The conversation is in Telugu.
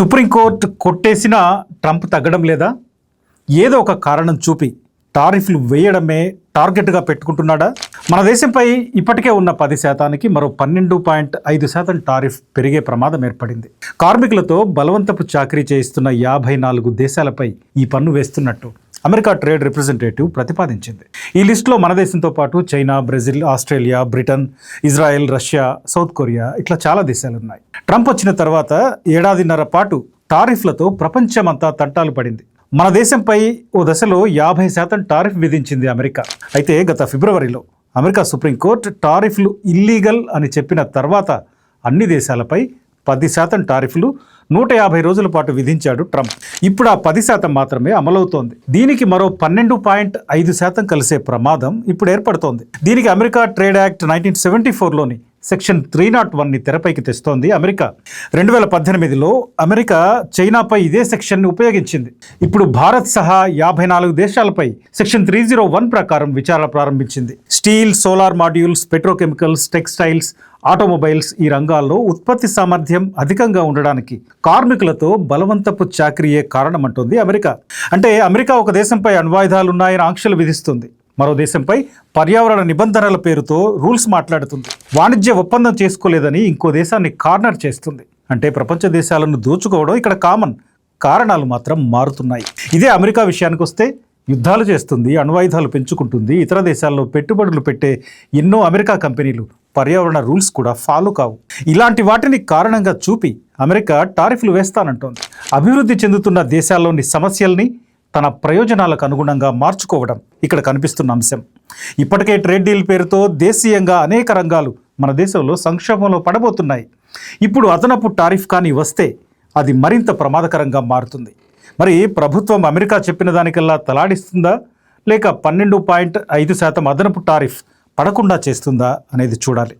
సుప్రీంకోర్టు కొట్టేసినా ట్రంప్ తగ్గడం లేదా? ఏదో ఒక కారణం చూపి టారిఫ్లు వేయడమే టార్గెట్గా పెట్టుకుంటున్నాడా? మన దేశంపై ఇప్పటికే ఉన్న 10% మరో 12.5% టారిఫ్ పెరిగే ప్రమాదం ఏర్పడింది. కార్మికులతో బలవంతపు చాకరీ చేయిస్తున్న 54 దేశాలపై ఈ పన్ను వేస్తున్నట్టు అమెరికా ట్రేడ్ రిప్రజెంటేటివ్ ప్రతిపాదించింది. ఈ లిస్టులో మన దేశంతో పాటు China, Brazil, Australia, Britain, Israel, Russia, south Korea ఇట్లా చాలా దేశాలు ఉన్నాయి. ట్రంప్ వచ్చిన తర్వాత ఏడాదిన్నర పాటు టారిఫ్లతో ప్రపంచమంతా తంటాలు పడింది. మన దేశంపై ఓ దశలో 50% టారిఫ్ విధించింది అమెరికా. అయితే గత ఫిబ్రవరిలో అమెరికా సుప్రీంకోర్టు టారిఫ్లు ఇల్లీగల్ అని చెప్పిన తర్వాత అన్ని దేశాలపై 10% టారిఫ్లు 150 రోజుల పాటు విధించాడు ట్రంప్. ఇప్పుడు ఆ 10% మాత్రమే అమలవుతోంది. దీనికి మరో 12.5% కలిసే ప్రమాదం ఇప్పుడు ఏర్పడుతోంది. దీనికి అమెరికా ట్రేడ్ యాక్ట్ 1974లోని సెక్షన్ 301ని తెరపైకి తెస్తోంది అమెరికా. 2018లో అమెరికా చైనాపై ఇదే సెక్షన్ని ఉపయోగించింది. ఇప్పుడు భారత్ సహా 54 దేశాలపై సెక్షన్ 301 ప్రకారం విచారణ ప్రారంభించింది. Steel, solar modules, petrochemicals, textiles, automobiles ఈ రంగాల్లో ఉత్పత్తి సామర్థ్యం అధికంగా ఉండడానికి కార్మికులతో బలవంతపు చాకరీయే కారణమంటోంది అమెరికా. అంటే అమెరికా ఒక దేశంపై అణ్వాయుధాలున్నాయని ఆంక్షలు విధిస్తుంది, మరో దేశంపై పర్యావరణ నిబంధనల పేరుతో రూల్స్ మాట్లాడుతుంది, వాణిజ్య ఒప్పందం చేసుకోలేదని ఇంకో దేశాన్ని కార్నర్ చేస్తుంది. అంటే ప్రపంచ దేశాలను దోచుకోవడం ఇక్కడ కామన్, కారణాలు మాత్రం మారుతున్నాయి. ఇదే అమెరికా విషయానికి వస్తే యుద్ధాలు చేస్తుంది, అణ్వాయుధాలు పెంచుకుంటుంది, ఇతర దేశాల్లో పెట్టుబడులు పెట్టే ఎన్నో అమెరికా కంపెనీలు పర్యావరణ రూల్స్ కూడా ఫాలో కావు. ఇలాంటి వాటిని కారణంగా చూపి అమెరికా టారిఫ్లు వేస్తానంటోంది. అభివృద్ధి చెందుతున్న దేశాల్లోని సమస్యల్ని తన ప్రయోజనాలకు అనుగుణంగా మార్చుకోవడం ఇక్కడ కనిపిస్తున్న అంశం. ఇప్పటికే ట్రేడ్ డీల్ పేరుతో దేశీయంగా అనేక రంగాలు మన దేశంలో సంక్షోభంలో పడబోతున్నాయి. ఇప్పుడు అదనపు టారిఫ్ కానీ వస్తే అది మరింత ప్రమాదకరంగా మారుతుంది. మరి ప్రభుత్వం అమెరికా చెప్పిన దానికల్లా తలాడిస్తుందా, లేక 12.5% అదనపు టారిఫ్ పడకుండా చేస్తుందా అనేది చూడాలి.